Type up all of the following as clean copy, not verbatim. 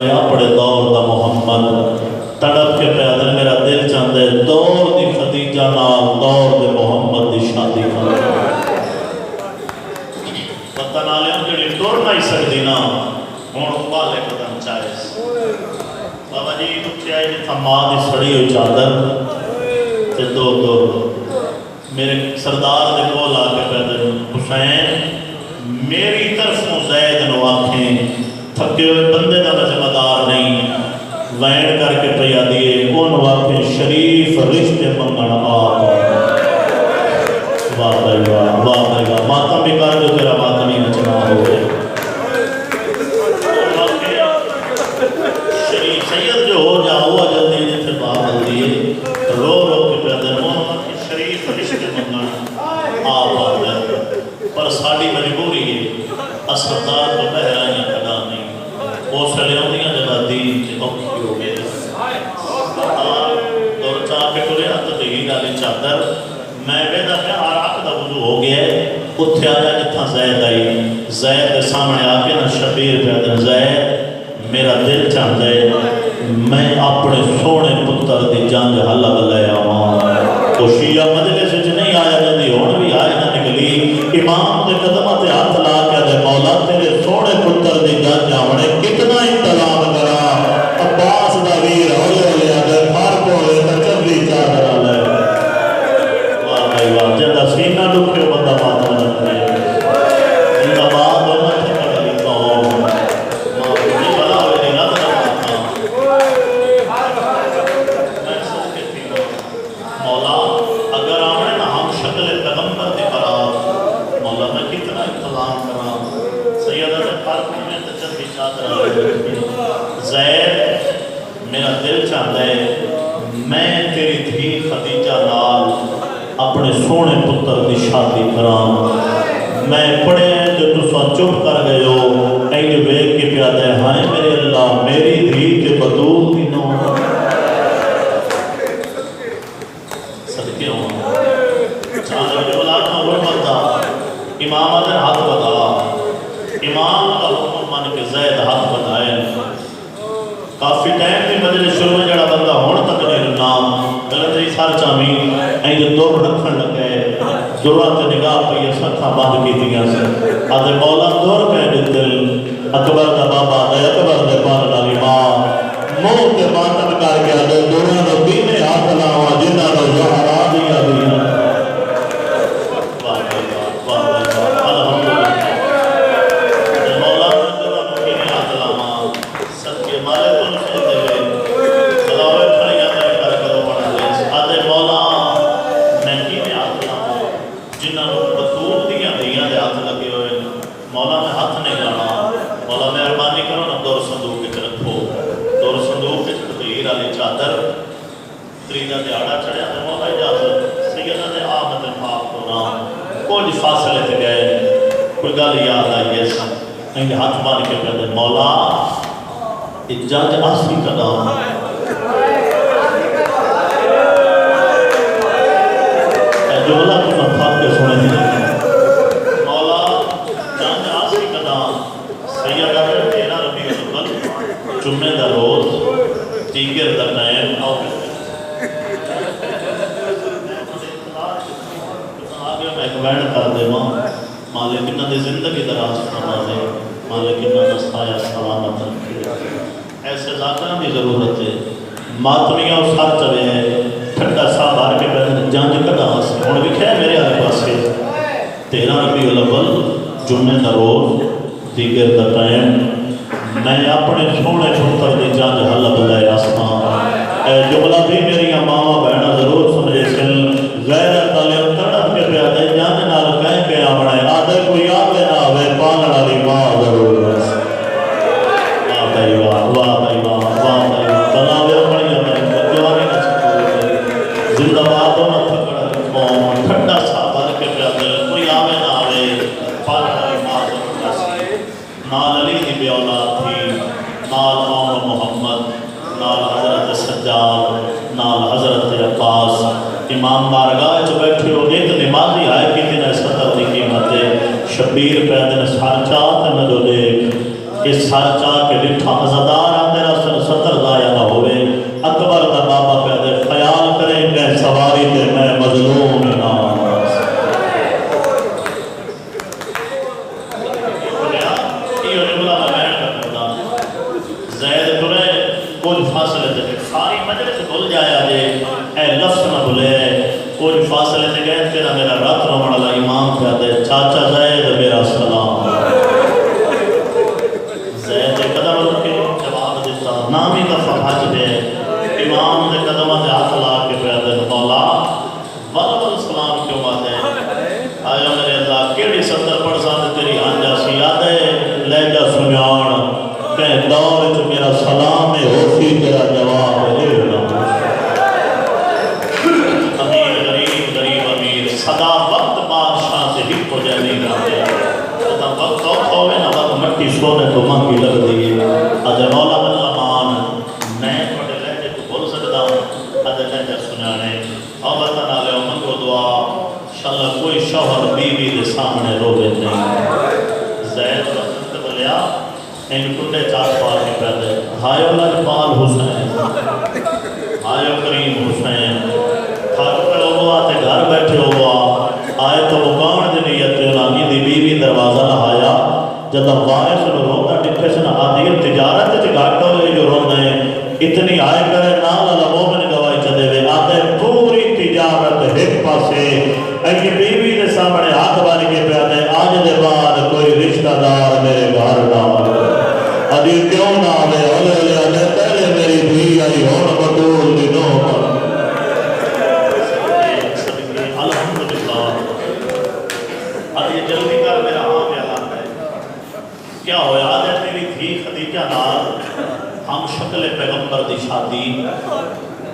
اپنے دور دا محمد تڑپ کے پیادل میرا دل چاہتا ہے دور دی خدیجہ نال دور دے محمد دی شادی کرنا پتہ نالے ہم جڑی ٹور نہیں سکتی نا ہون والے قدم چاہے بابا جی اٹھے آئے جتھا ماں دی سڑی ہوئی چادر تے دو میرے سردار دے کول آ کے پیادل حسین میری طرفوں زید نو آنکھیں تھکے ہوئے بندے کا میں ذمہ دار نہیں وین کر کے پیا دیے ان واقع شریف رشتے منگن آپ واہ بھائی واہ ماتم بھی کر جو تیرا ماتم ہی نچنا ہوئے شریف سید جو ہو جا ہوا جلدی جیسے بات ہوتی رو کے پیدا ان واقع شریف رشتے منگن آپ پر ساڑی مجبوری ہے اصدار تو بہرائیاں کھڑا نہیں وہ سلیاں جگہ دین کے اوکھی ہو گئے دور چاہ کے کلے ہاتھ دیگی ڈالی چادر میں بیدہ پہ آراک دا وضو ہو گیا ہے اتھے آیا جتھا زید آئی زید سامنے آگے نا شبیر پیدا زید میرا دل چاہتا ہے میں اپنے سونے پتر دی جانج حلہ بلائے آمان تو شیعہ مجلے سے نہیں آیا جدی ہون بھی آئے نہ نکلی امام دے قدمہ تے ہاتھ لا کے دے مولا تیرے سونے پتر دی جانج آمنے کتنا انتظام کرا عباس دا ویر ہوئے اگر پھار کو ہوئے تا چبلی چادر آلے واہ بھائی واہ جندہ سینہ لکھے بندہ ماتا جاتے ہیں جندہ بات ہونا تھکڑ لیتا ہوں ماں بلا ہوئے نہیں رات رہا میں سو کے تھی مولا اگر آمنے نا ہم شکل پیغمبر دی برات مولا میں کتنا انتظام کرا سیدہ سے پارک میں تجربی چادر آلے زید میرا دل چاہتا ہے میں تیری دھی خدیجہ نال اپنے سونے پتر دی شادی کرام میں پڑھے ہیں جو تسا چپ کر گئے ہو اے جو بیگ کے پیادہ ہے ہائے میرے اللہ میری دھی کے بدول کی نو صدقے ہوں چاندر جو لاکھاں وہ بتا امام آدھر ہاتھ بتا امام کا حکم مان کے زید ہاتھ بتائے کافی ٹائم بھی مجلے شروع میں جڑا بندہ ہون تک نہیں رنا غلط ہی سار چامی این جو دور رکھن لگے دورات نگاہ پہ یہ سکھا باندھ کی دیا سے آدھے مولا دور پہ دل اکبر دا بابا دے اکبر دے پان لالی ماں موہ کے ماتم کر کے آدھے دوران دو بینے ہاتھ لاؤں جنہ دو زہرا دیا دیا فاصلے تھے گئے کوئی گل یاد آئی ایسا کہیں ہاتھ بان کے کہتے مولا اجاج آسی قدام جملہ کو نفاق کے سنے دیئے مولا جانج آسی قدام سیدہ میں 13 ربیع الاول جمعہ دا روز دیگر دا نائم آؤ وین کر دے مالک انہاں دی زندگی دراز فرما دے مالک انہاں دا سایہ سلامت رکھے ایسے ذاکران دی ضرورت ہے ماتمیاں اور سار چوے ہیں ٹھنڈا سا بار کے پہلے جانج کڑا سے ہون بھی کھائے میرے آلے پاس سے 13 ربیع الاول جمعہ دا روز دیگر دا ٹائم میں اپنے سونے پتر دی جانج حل بلائے آسمان اے جملہ بھی میری ماما بہنا ضرور سمجھے سن غیرت علیہ تڑپ کے پیادے جانے نال کہیں کے آمڑے آدھے کوئی آدھے نہ ہوئے پانڑ علی ماں ضرور واہ بھائی واہ واہ بھائی واہ تلاوے اپنی اپنی جوانی نہ سکتے زندہ بات ہونا تھکڑا قوم ٹھنڈا سا بھر کے پیادے کوئی آوے نہ ہوئے پانڑ علی ماں ضرور نال علی دی بے اولاد تھی نال عمر محمد نال حضرت سجاد نال حضرت عباس امام بارگاہ جو بیٹھے ہو ایک نمازی آئے کی دن ایسا تر دی قیمت ہے شبیر پیدن سار چاہت میں جو دیکھ اس سار چاہ کے لٹھا ازدار آتے زید ترے کچھ فاصلے تھے ساری مجلس بھول جایا جے اے لفظ نہ بھولے کچھ فاصلے تھے گئے تیرا میرا رات رومن والا امام پہ دے چاچا زید میرا سلام زید قدم رکھے جواب دیتا نامی دفعہ بھاج دے امام دے قدمہ دے ہاتھ لا کے پہ دے مولا والد سلام کیوں بات ہے آیا میرے اللہ کیڑی ستر پڑھ ساندے تیری آنجا سی یاد ہے لے جا سنیان کہ دور جو میرا سلام ہے ہوتی تیرا جواب ہے امیر غریب غریب امیر صدا وقت بادشاہ سے ہی ہو جائے نہیں رہتے صدا وقت ہوئے نا وقت مٹی سونے تو مانگی لگ دیئے آج مولا من امان میں پڑھے لہجے کو بول سکتا ہوں آج لہجہ سنانے اور بتانا لے امن کو دعا انشاءاللہ کوئی شوہر بیوی دے سامنے رو بے نہیں زید وقت بلیا ان کنڈے چار پار کے پیدے ہائیو لجپال حسین ہائیو کریم حسین تھاک پہ ہو آتے گھر بیٹھے ہو آئے تو مقام دی نیت اولانی دی بیوی دروازہ نہ آیا جب وائس رو روتا ٹکے سے نہ آدھی تجارت سے گھاٹا ہوئے جو رونا ہے اتنی آئے کرے نال اللہ مومن گواہی چلے ہوئے آتے پوری تجارت ایک پاسے ایک بیوی دے سامنے ہاتھ بانی کے پیادے آج دے بعد کوئی رشتہ دار میرے گھر ڈال ادھی کیوں نہ آوے اولے لے آنے پہلے میری بھی آئی ہون بطول دنوں پر الحمدللہ ادھی جلدی کر میرا ہاں کیا لاتا ہے کیا ہویا آدھے تیری تھی خدیجہ نال ہم شکل پیغمبر دی شادی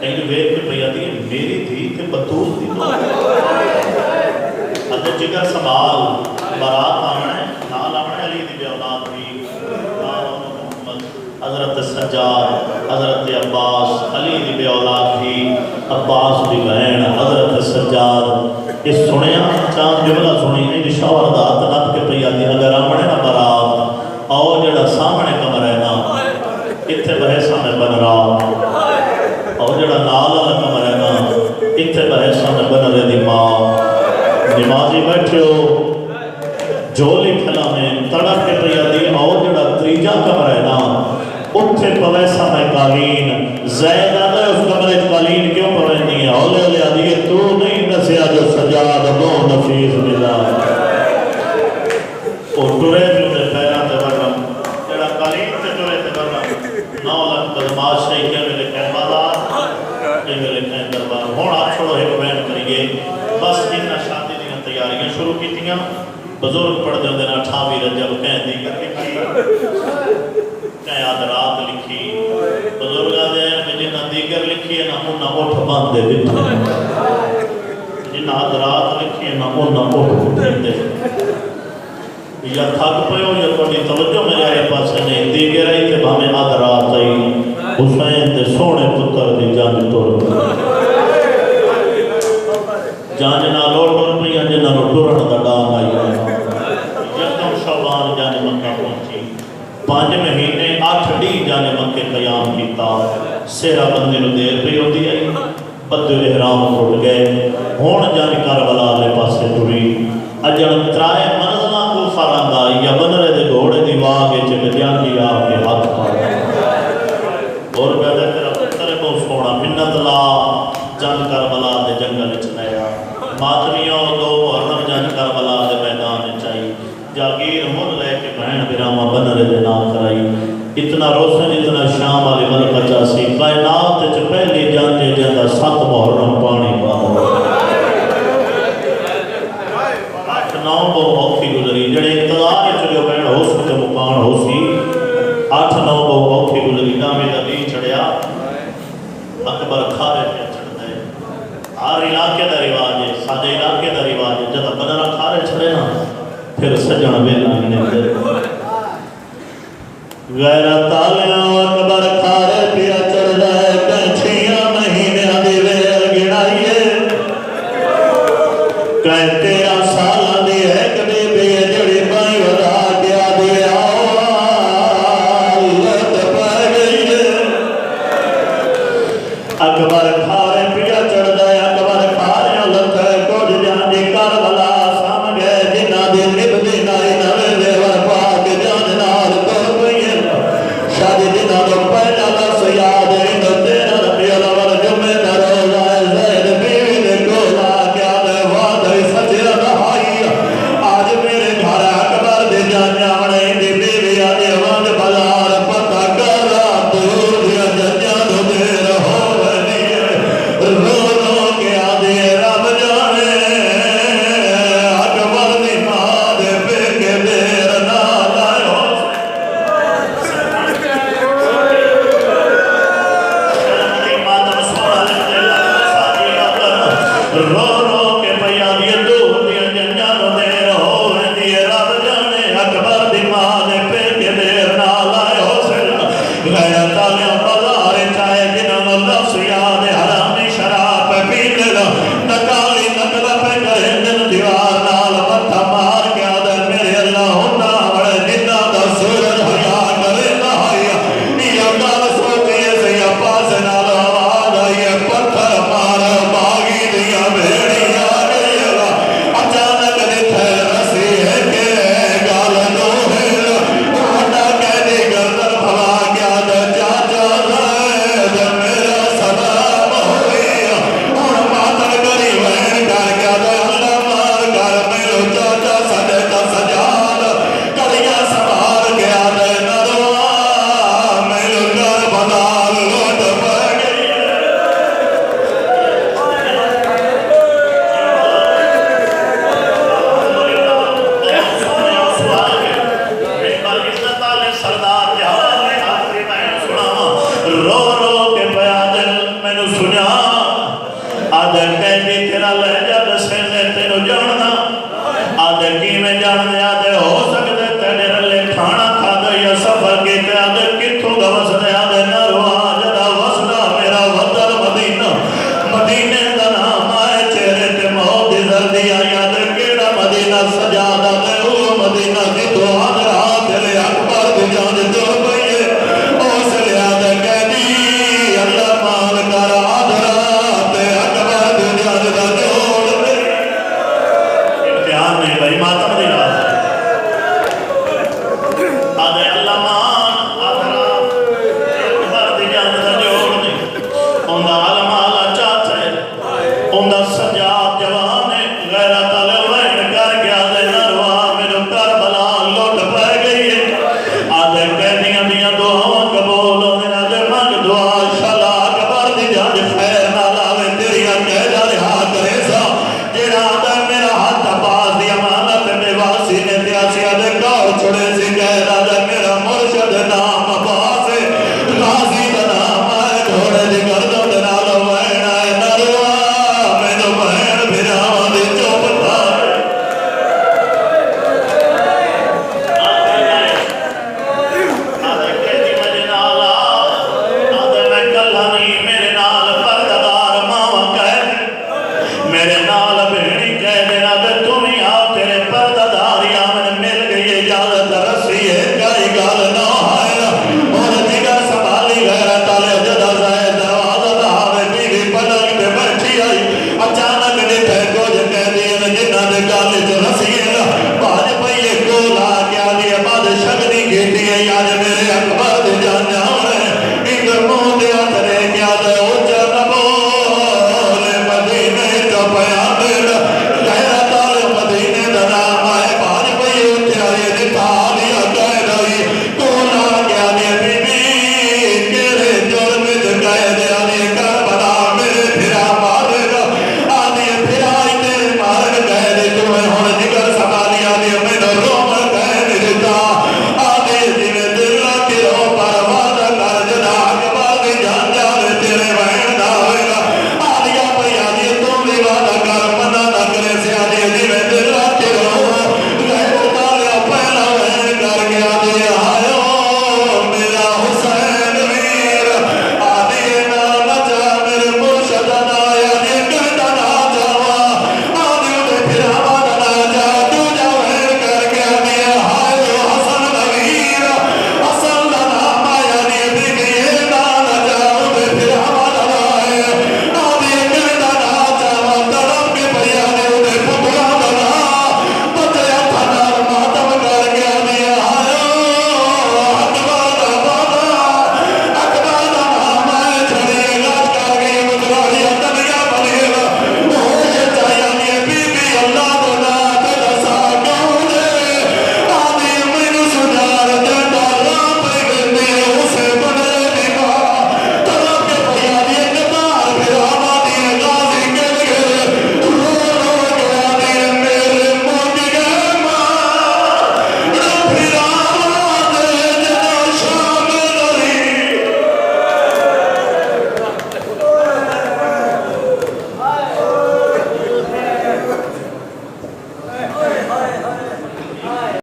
ایک ویب کے پریادی میری تھی کہ بطول دنوں ادھے جگر سنبھال برات آمنے نال آمنے علی دی بے اولاد بھی حضرت سجاد حضرت عباس علی دی بے اولاد تھی عباس دی بہن حضرت سجاد اس سنیا چاند جملہ سنی ہے شاور دات نب کے پریادی اگر آمنے نہ برات آؤ جڑا سامنے کمر ہے نا اتھے بحثہ میں بن رہا اور جڑا نالا کمر ہے نا اتھے بحثہ میں بن رہے دی ماں نمازی بیٹھے ہو جولی پھلا میں تڑک کے پریادی اور جڑا تریجہ کمر ہے نا اتھے پویسہ میں قالین زید آدھے اس کمرے قالین کیوں پویندی ہے اولے اولے آدھی تو نہیں نسیا جو سجاد وہ نفیس ملا اور ٹورے جو دے پیران دے برم جڑا قالین تے ٹورے تے برم نو لکھ بدماش نہیں کیا ملے کہیں بازار یہ ملے کہیں دربار ہون آپ چھوڑو ایک بین کریے بس انہا شادی دینا تیاریاں شروع کی تیاں بزرگ پڑھ دیں دینا ٹھاوی رجب کہیں دیگر لکھی کہیں آدرات لکھی بزرگ آدھے ہیں جنہ دیگر لکھی ہے نہ انہا اٹھ باندھے دیتے جنہ آدرات لکھی ہے نہ انہا اٹھ باندھے یا تھاک پہو یا کوئی توجہ میرے آئے پاس نہیں دیگر آئی کہ ہمیں آدرات آئی حسین تے سونے پتر دی جان توڑ جان نہ لوٹ اور پہیا جنہ لوٹ ڈورن دا ڈام آئی یکم شعبان جانے مکہ پہنچی 5 مہینے 8 ڈی جانے مکہ قیام کیتا سیرہ بندے نو دیر پہ ہوتی ہے بدو احرام اٹھ گئے ہون جانے کربلا لے پاسے ٹوری اجڑ ترائے منزلہ کو فراندا یا بنرے دے گھوڑے دی واگے چک جان دی آپ کے ہاتھ پاڑا اور کہتے تیرا پترے کو سوڑا منت لا جان کربلا دے جنگل چنایا ماتمیوں دو محرم جان کربلا دے میدان چاہی جاگیر مل لے کے بہن براما بنرے دے نام کرائی اتنا روشن اتنا شام والی ملک چاسی کائنات چ پہلی جانتے جاندہ 7 محرم پانی پاؤ 8-9 کو اوکھی گزری جڑے انتظار چلے بہن ہو سکتے مکان ہو سی 8-9 کو اوکھی گزری نامی نبی چڑھیا اکبر کھارے پہ چڑھ دے ہر علاقے دا رواج ہے سادے علاقے دا رواج ہے جب بنرہ کھارے چڑھے نا پھر سجن بیلا نے دے غیرت آلیاں اکبر کھارے پیا چڑھ جائے کنچھیاں مہینے دی ویر گڑائیے کہیں 13 سالہ دی ایک بی بی جڑی بائی ودا کیا دیا لت پہ گئی اکبر کھارے پیا چڑھ جائے اکبر کھارے لت کچھ جان دی کربلا سامنے جنہ دی نب دی نائی نوے دیور پاک جان نال تو شادی دینا تو والے بازار چاہے جنہوں لفظ یاد حرامی شراب پہ پی لے نکالی نکلا پہ کریں دن دیوار